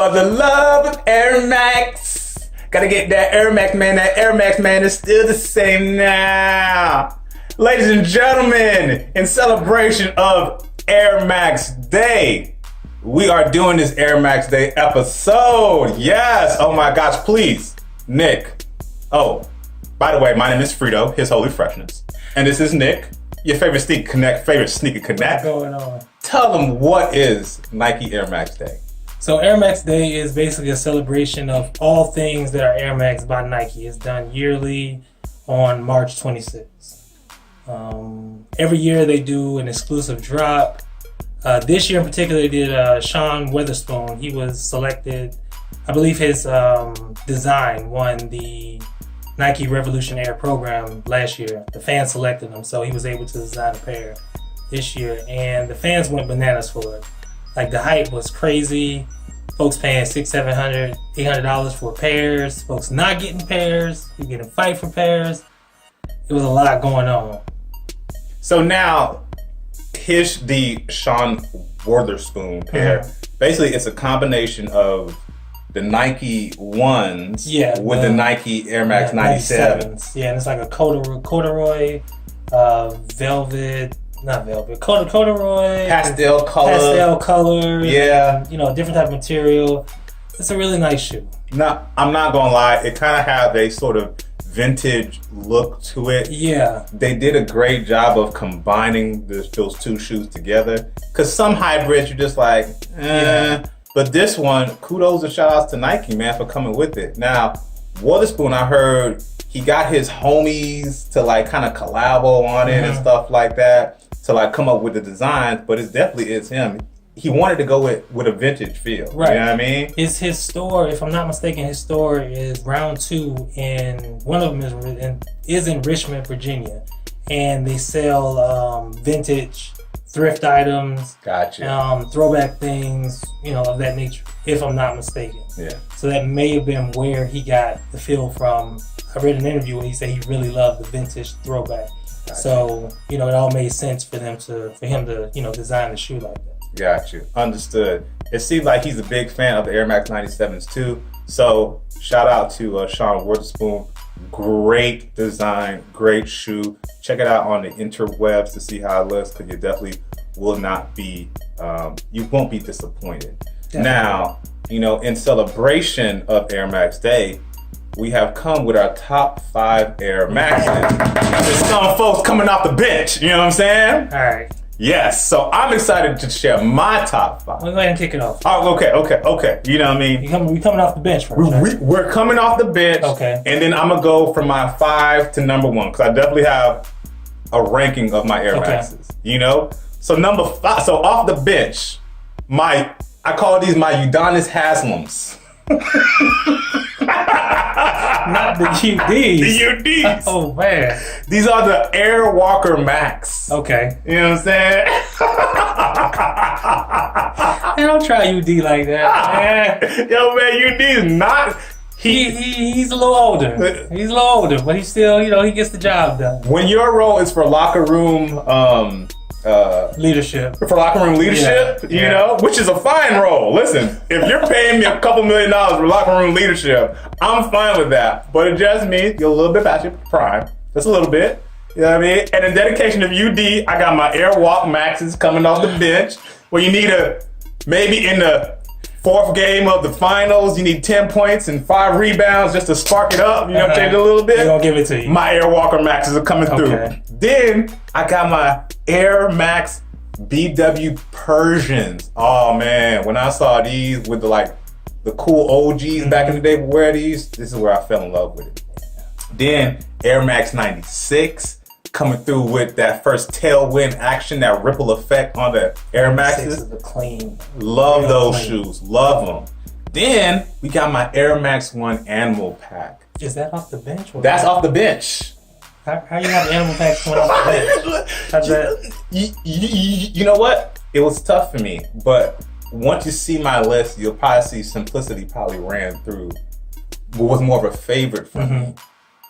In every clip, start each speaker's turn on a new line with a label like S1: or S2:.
S1: For the love of Air Max. Gotta get that Air Max, man. That Air Max, man, is still the same now. Ladies and gentlemen, in celebration of Air Max Day, we are doing this Air Max Day episode. Yes. Oh my gosh, please, Nick. Oh, by the way, my name is Frito, His Holy Freshness. And this is Nick, your favorite sneaker connect.
S2: What's going on?
S1: Tell them, what is Nike Air Max Day?
S2: So Air Max Day is basically a celebration of all things that are Air Max by Nike. It's done yearly on March 26th. Every year they do an exclusive drop. This year in particular, they did Sean Weatherspoon. He was selected. I believe his design won the Nike Revolution Air program last year. The fans selected him, so he was able to design a pair this year. And the fans went bananas for it. Like, the hype was crazy. Folks paying $600, $700, $800 for pairs. Folks not getting pairs. You getting fight for pairs. It was a lot going on.
S1: So now, here's the Sean Weatherspoon pair. Basically, it's a combelation of the Nike 1s with the Nike Air Max 97s.
S2: Yeah, and it's like a corduroy, corduroy,
S1: pastel
S2: colors.
S1: Yeah,
S2: and, different type of material. It's a really nice shoe.
S1: No, I'm not gonna lie. It kind of have a sort of vintage look to it.
S2: Yeah,
S1: they did a great job of combining those two shoes together. Cause some hybrids you're just like, But this one, kudos and shout outs to Nike, man, for coming with it. Now, Weatherspoon, I heard he got his homies to like kind of collabo on it and stuff like that to like come up with the designs, but it definitely is him. He wanted to go with a vintage feel.
S2: Right.
S1: You know what I mean?
S2: It's his store, if I'm not mistaken, his store is Round 2, and one of them is in Richmond, Virginia. And they sell vintage thrift items.
S1: Gotcha.
S2: Throwback things, of that nature, if I'm not mistaken.
S1: Yeah.
S2: So that may have been where he got the feel from. I read an interview where he said he really loved the vintage throwback. Gotcha. So, it all made sense for him to design the shoe like that.
S1: Got you. Understood. It seems like he's a big fan of the Air Max 97s too. So shout out to Sean Weatherspoon. Great design, great shoe. Check it out on the interwebs to see how it looks, because you definitely will not be, you won't be disappointed. Definitely. Now, in celebration of Air Max Day, we have come with our top 5 Air Maxes. There's some folks coming off the bench, you know what I'm saying?
S2: All right.
S1: Yes, so I'm excited to share my top 5.
S2: We'll go ahead and kick it off.
S1: Oh, okay. You know what I mean?
S2: We coming off the bench first, right? We're
S1: coming off the bench.
S2: Okay.
S1: And then I'm going to go from my 5 to number 1, because I definitely have a ranking of my Air Maxes. So number 5, so off the bench, I call these my Udonis Haslams.
S2: Not the UDs.
S1: The UDs.
S2: Oh, man.
S1: These are the Air Walker Max.
S2: Okay.
S1: You know what I'm saying?
S2: Man, don't try UD like that, man.
S1: Yo, man, UD is not...
S2: He's a little older. He's a little older, but he's still, he gets the job done.
S1: When your role is for locker room...
S2: leadership.
S1: For locker room leadership, which is a fine role. Listen, if you're paying me a couple $1 million for locker room leadership, I'm fine with that. But it just means you're a little bit past your prime. Just a little bit. You know what I mean? And in dedication of UD, I got my Airwalk Maxes coming off the bench, where you need maybe in the 4th game of the finals, you need 10 points and 5 rebounds just to spark it up, change it a little bit.
S2: They're gonna give it to you.
S1: My Airwalker Maxes are coming through. Then I got my Air Max BW Persians. Oh man, when I saw these with the cool OGs back in the day would wear these, this is where I fell in love with it. Then Air Max 96 coming through with that first tailwind action, that ripple effect on the Air Maxes.
S2: Clean.
S1: Love those shoes. Love them. Then we got my Air Max 1 Animal Pack.
S2: Is that off the bench?
S1: That's off the bench.
S2: How you have the Animal Pack coming off the bench? How's that?
S1: You know what? It was tough for me, but once you see my list, you'll probably see Simplicity probably ran through what was more of a favorite for me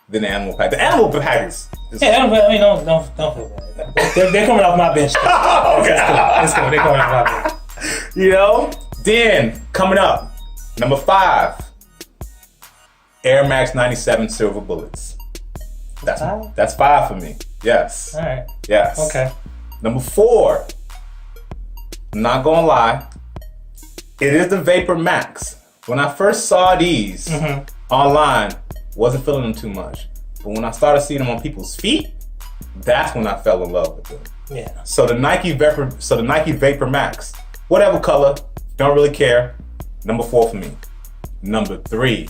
S1: than the Animal Pack. The Animal Pack is
S2: Animal Pack, don't feel bad. They're coming off my bench.
S1: Okay.
S2: It's cool. They're coming off my bench.
S1: Then coming up, Number 5, Air Max 97 Silver Bullets. That's 5 for me. Yes.
S2: All right.
S1: Yes.
S2: Okay.
S1: Number 4, I'm not gonna lie, it is the Vapor Max. When I first saw these online, wasn't feeling them too much. But when I started seeing them on people's feet, that's when I fell in love with them.
S2: Yeah.
S1: So the Nike Vapor Max, whatever color, don't really care. Number 4 for me. Number 3,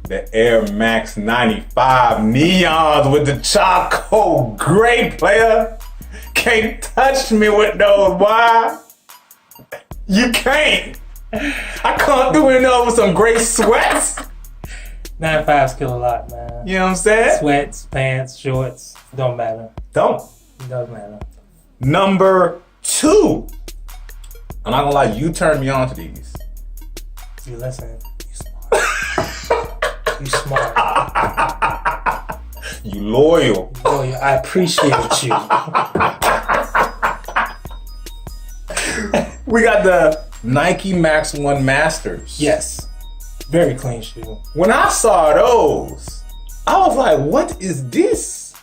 S1: the Air Max 95 neons with the charcoal gray, player. Can't touch me with those, boy. You can't. I come through in there with some gray sweats.
S2: 95s kill a lot, man.
S1: You know what I'm saying?
S2: Sweats, pants, shorts, don't matter.
S1: Don't.
S2: It doesn't matter.
S1: Number 2. I'm not gonna lie, you turned me on to these.
S2: You listen. You smart. You smart.
S1: You loyal.
S2: Boy, I appreciate you.
S1: We got the Nike Max 1 Masters.
S2: Yes. Very clean shoe.
S1: When I saw those, I was like, what is this?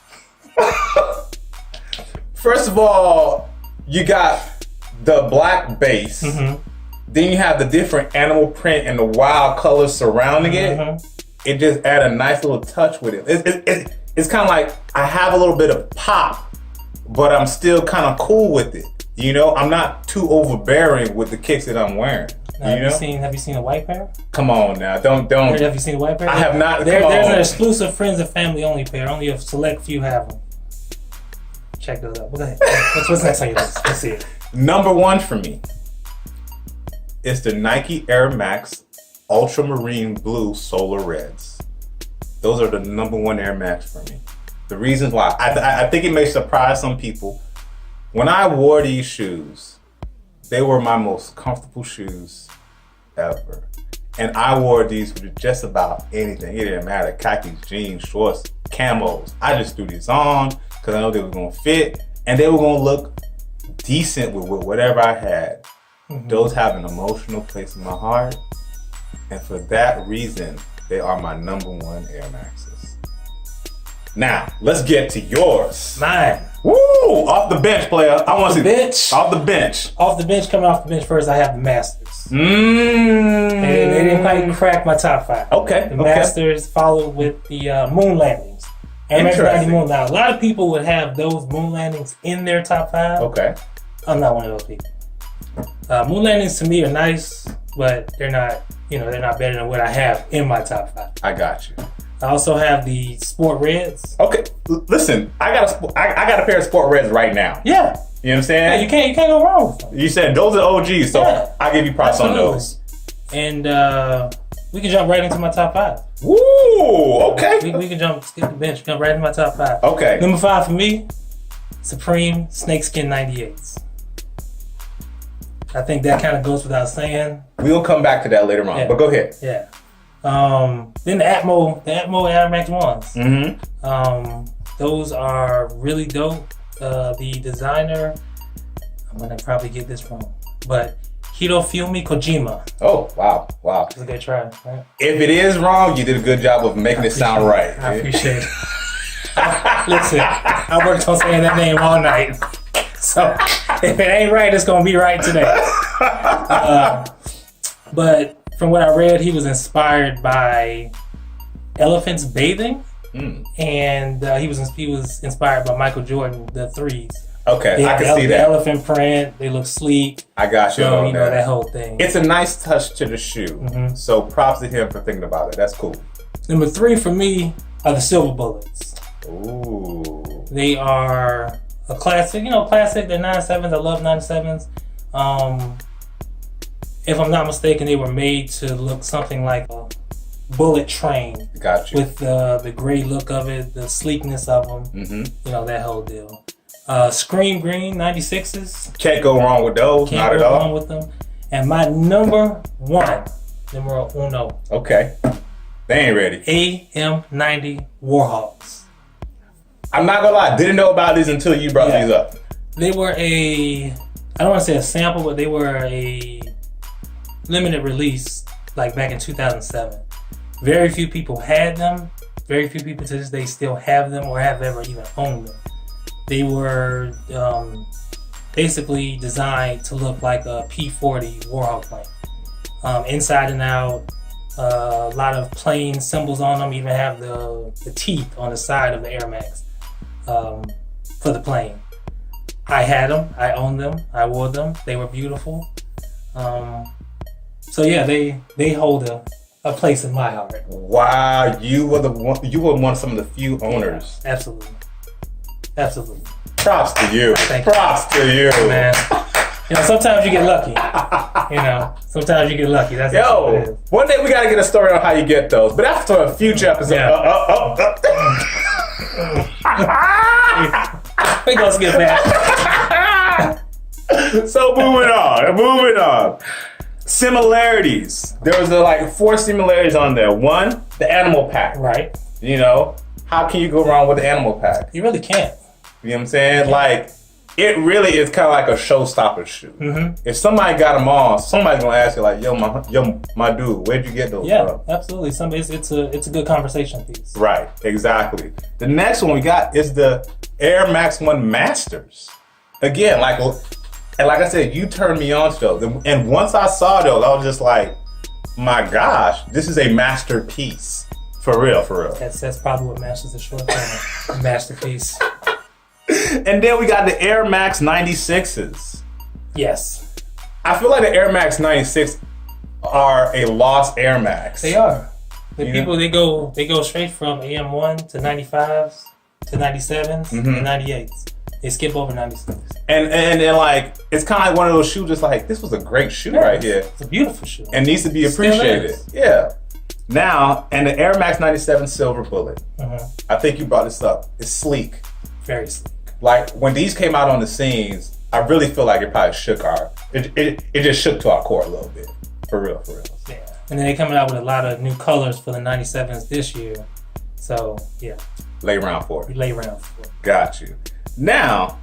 S1: First of all, you got the black base. Then you have the different animal print and the wild colors surrounding it. It just add a nice little touch with it. It's kind of like I have a little bit of pop, but I'm still kind of cool with it. You know, I'm not too overbearing with the kicks that I'm wearing.
S2: Now, have you seen a white pair?
S1: Come on now, don't.
S2: Have you seen a white pair?
S1: I have not.
S2: There's an exclusive friends and family only pair. Only a select few have them. Check those out. Go ahead. What's next on your list? Let's see it.
S1: Number 1 for me is the Nike Air Max Ultramarine Blue Solar Reds. Those are the number 1 Air Max for me. The reasons why, I think it may surprise some people. When I wore these shoes, they were my most comfortable shoes ever. And I wore these with just about anything. It didn't matter, khakis, jeans, shorts, camos. I just threw these on because I know they were gonna fit and they were gonna look decent with whatever I had. Those have an emotional place in my heart. And for that reason, they are my number 1 Air Maxes. Now, let's get to yours.
S2: Mine.
S1: Woo! Off the bench, player. I want to see
S2: bench.
S1: Off the bench.
S2: Off the bench, coming off the bench first, I have the Masters. They didn't quite crack my top 5.
S1: Okay.
S2: The Masters followed with the moon landings. Air Max 90 moon. Now, a lot of people would have those moon landings in their top 5.
S1: Okay.
S2: I'm not one of those people. Moon landings to me are nice, but they're not better than what I have in my top 5.
S1: I got you.
S2: I also have the Sport Reds.
S1: Okay, listen, I got a pair of Sport Reds right now.
S2: Yeah.
S1: You know what I'm saying?
S2: Yeah, you can't go wrong with them.
S1: You said those are OGs, so
S2: Yeah.
S1: I give you props on those.
S2: And we can jump right into my top 5.
S1: Woo! Okay.
S2: We can skip the bench, jump right into my top 5.
S1: Okay.
S2: Number 5 for me, Supreme Snakeskin 98s. I think that kind of goes without saying.
S1: We'll come back to that later on, but go ahead.
S2: Yeah. Then the Atmo Air Max 1s. Those are really dope. The designer, I'm gonna probably get this wrong, but Hirofumi Kojima.
S1: Oh, wow.
S2: It's a good try, right?
S1: If it is wrong, you did a good job of making it sound right.
S2: I appreciate it. Listen, I worked on saying that name all night. So if it ain't right, it's gonna be right today. But from what I read, he was inspired by elephants bathing, and he was inspired by Michael Jordan, the threes.
S1: Okay, I can see
S2: the
S1: that.
S2: Elephant print, they look sleek.
S1: I got you.
S2: So, that whole thing.
S1: It's a nice touch to the shoe. So props to him for thinking about it. That's cool.
S2: Number 3 for me are the Silver Bullets.
S1: Ooh.
S2: They are a classic, classic. They're 97s. I love 97s. If I'm not mistaken, they were made to look something like a bullet train.
S1: Got you.
S2: With the gray look of it, the sleekness of them. That whole deal. Scream Green 96s.
S1: Can't go wrong with those.
S2: Can't
S1: not at
S2: go
S1: all.
S2: wrong with them. And my number 1, numero uno.
S1: Okay. They ain't ready.
S2: AM90 Warhawks.
S1: I'm not gonna lie, didn't know about these until you brought these up.
S2: They were I don't want to say a sample, but they were a limited release like back in 2007. Very few people had them. Very few people to this day still have them or have ever even owned them. They were basically designed to look like a P-40 Warhawk plane. Inside and out, a lot of plain symbols on them, even have the teeth on the side of the Air Max for the plane. I had them, I owned them, I wore them, they were beautiful. So yeah, they hold a place in my heart.
S1: Wow, you were one of some of the few owners.
S2: Yeah, absolutely.
S1: Props to you. Props to you,
S2: man. Sometimes you get lucky. Sometimes you get lucky. That's what it is.
S1: One day we gotta get a story on how you get those, but that's for a future episode.
S2: Yeah. We gonna skip that.
S1: So moving on. Similarities. There was like 4 similarities on there. 1, the animal pack.
S2: Right.
S1: How can you go wrong with the animal pack?
S2: You really can't.
S1: You know what I'm saying? Like, it really is kind of like a showstopper shoe.
S2: Mm-hmm.
S1: If somebody got them on, somebody's gonna ask you like, "Yo, my dude, where'd you get those from?"
S2: Absolutely. It's a good conversation piece.
S1: Right, exactly. The next one we got is the Air Max 1 Masters. Again, like I said, you turned me on to those, and once I saw those, I was just like, "My gosh, this is a masterpiece." For real.
S2: That's probably what Masters is short for. A masterpiece.
S1: And then we got the Air Max 96s.
S2: Yes.
S1: I feel like the Air Max 96 are a lost Air Max.
S2: They are. They go straight from AM1 to 95s to 97s and 98s. They skip over 96.
S1: And then like it's kind of like one of those shoes. Just like this was a great shoe right here.
S2: It's a beautiful shoe
S1: and needs to be appreciated. Yeah. Now, and the Air Max 97 Silver Bullet. I think you brought this up. It's sleek.
S2: Very sleek.
S1: Like when these came out on the scenes, I really feel like it probably shook it just shook to our core a little bit. For real.
S2: Yeah. And then they're coming out with a lot of new colors for the 97s this year. So yeah.
S1: Lay around for it. Got you. Now,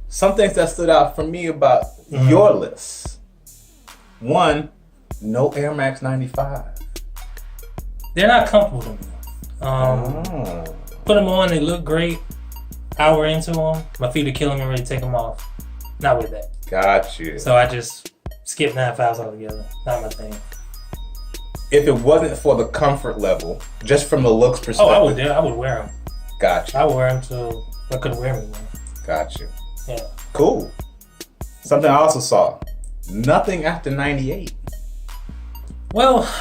S1: some things that stood out for me about your list. 1, no Air Max 95.
S2: They're not comfortable to me. Put them on, they look great. Hour into them, my feet are killing me, ready to take them off. Not with that.
S1: Got you.
S2: So I just skip 95s altogether. Not my thing.
S1: If it wasn't for the comfort level, just from the looks perspective.
S2: I would wear them.
S1: Got you.
S2: I would wear them till I couldn't wear them anymore.
S1: Got you.
S2: Yeah.
S1: Cool. Something I also saw. Nothing after 98.
S2: Well,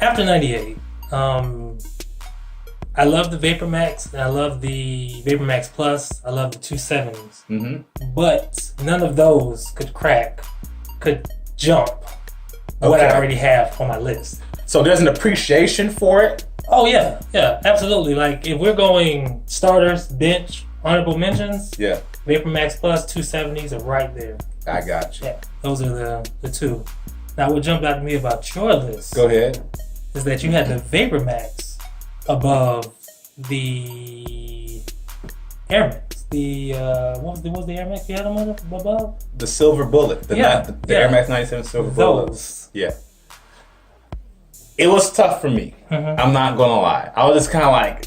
S2: after 98, I love the Vapor Max, and I love the Vapor Max Plus. I love the 270s. But none of those could jump what I already have on my list.
S1: So there's an appreciation for it?
S2: Oh, yeah, absolutely. Like, if we're going starters, bench, honorable mentions, Vapor Max Plus, 270s are right there.
S1: I got you.
S2: Yeah, those are the 2. Now, what jumped out to me about your list
S1: Go ahead.
S2: is that you had the Vapor Max above the Air Max. What was the Air Max you had them above?
S1: The Silver Bullet. The Air Max 97 Silver Bullet. Yeah. It was tough for me. I'm not gonna lie. I was just kind of like,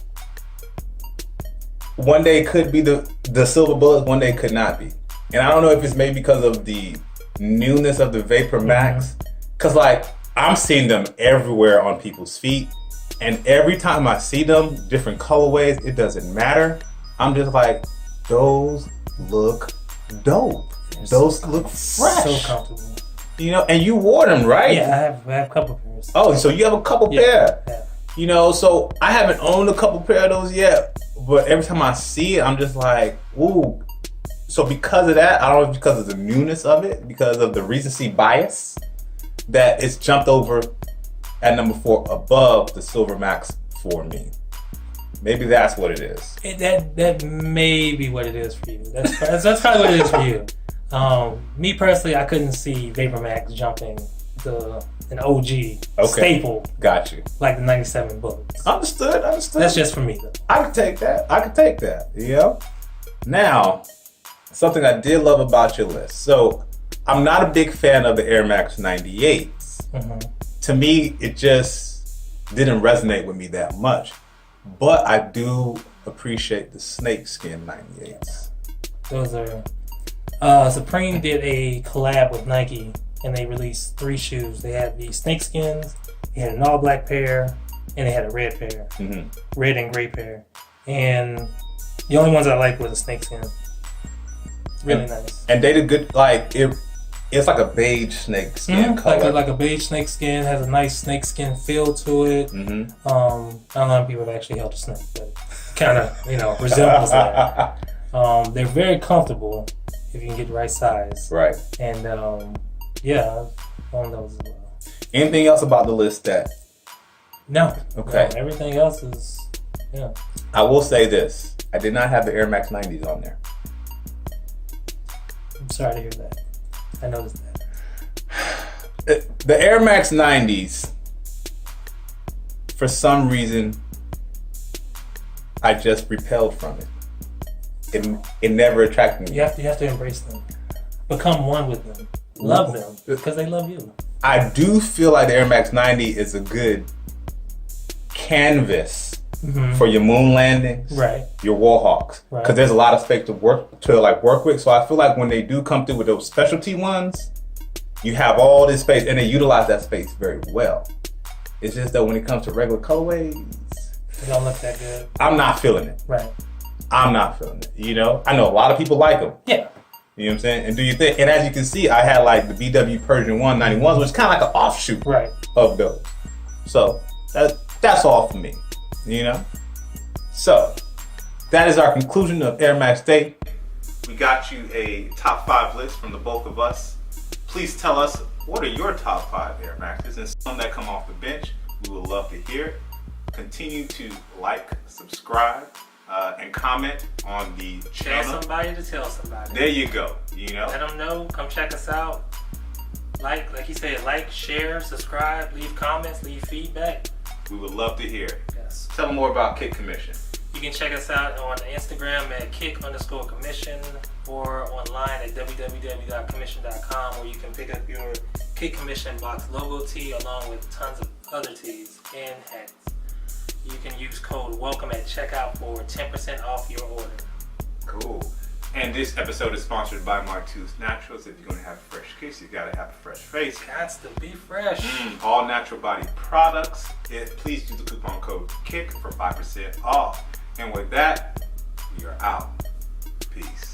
S1: one day could be the Silver Bullet, one day could not be. And I don't know if it's maybe because of the newness of the Vapor Max. Cause like I'm seeing them everywhere on people's feet. And every time I see them, different colorways, it doesn't matter. I'm just like, those look dope. Those look fresh.
S2: So comfortable.
S1: And you wore them, right?
S2: Yeah, I have a couple pairs.
S1: Oh, so you have a couple pair.
S2: Yeah.
S1: So I haven't owned a couple pair of those yet. But every time I see it, I'm just like, ooh. So because of that, I don't know if it's because of the newness of it, because of the recency bias, that it's jumped over at number 4 above the Silver Max for me. Maybe that's what it is.
S2: That may be what it is for you. That's probably what it is for you. Me personally, I couldn't see Vapor Max jumping an OG staple.
S1: Got you.
S2: Like the 97 Bullets.
S1: Understood.
S2: That's just for me though.
S1: I can take that. Yeah. Now, something I did love about your list. So, I'm not a big fan of the Air Max 98s. To me, it just didn't resonate with me that much. But I do appreciate the snakeskin 98s.
S2: Those are Supreme did a collab with Nike, and they released 3 shoes. They had the snakeskins, they had an all black pair, and they had a red pair, red and gray pair. And the only ones I liked were the snakeskin. Really nice.
S1: And they did good. Like it's like a beige snakeskin color.
S2: Like a beige snakeskin, has a nice snakeskin feel to it. Not a lot of people have actually held a snake, but kind of resembles that. They're very comfortable if you can get the right size.
S1: Right.
S2: And yeah, on those as well.
S1: Anything else about the list that?
S2: No.
S1: Okay.
S2: No, everything else is
S1: I will say this: I did not have the Air Max 90s on there.
S2: I'm sorry to hear that. I noticed that.
S1: The Air Max 90s, for some reason, I just repelled from it. It never attracted me.
S2: You have to embrace them. Become one with them. Love them because they love you.
S1: I do feel like the Air Max 90 is a good canvas for your moon landings,
S2: right?
S1: Your wall hawks, because there's a lot of space to work with. So I feel like when they do come through with those specialty ones, you have all this space, and they utilize that space very well. It's just that when it comes to regular colorways,
S2: they don't look that good.
S1: I'm not feeling it.
S2: Right.
S1: I'm not feeling it. I know a lot of people like them.
S2: Yeah.
S1: You know what I'm saying? And do you think? And as you can see, I had like the BW Persian 191s, which is kind of like an offshoot of those. So that's all for me. So that is our conclusion of Air Max Day. We got you a top 5 list from the both of us. Please tell us, what are your top 5 Air Maxes and some that come off the bench. We would love to hear it. Continue to like, subscribe, and comment on the channel.
S2: Tell somebody to tell somebody.
S1: There you go.
S2: Let them know. Come check us out. Like he said, share, subscribe, leave comments, leave feedback.
S1: We would love to hear it.
S2: Yes.
S1: Tell them more about Kick Commission.
S2: You can check us out on Instagram at kick_commission or online at www.commission.com, where you can pick up your Kick Commission box logo tee along with tons of other tees and hats. You can use code WELCOME at checkout for 10% off your order.
S1: Cool. And this episode is sponsored by Martooth Naturals. If you're going to have a fresh kiss, you got to have a fresh face.
S2: Got to be fresh.
S1: All natural body products. Please use the coupon code KICK for 5% off. And with that, we are out. Peace.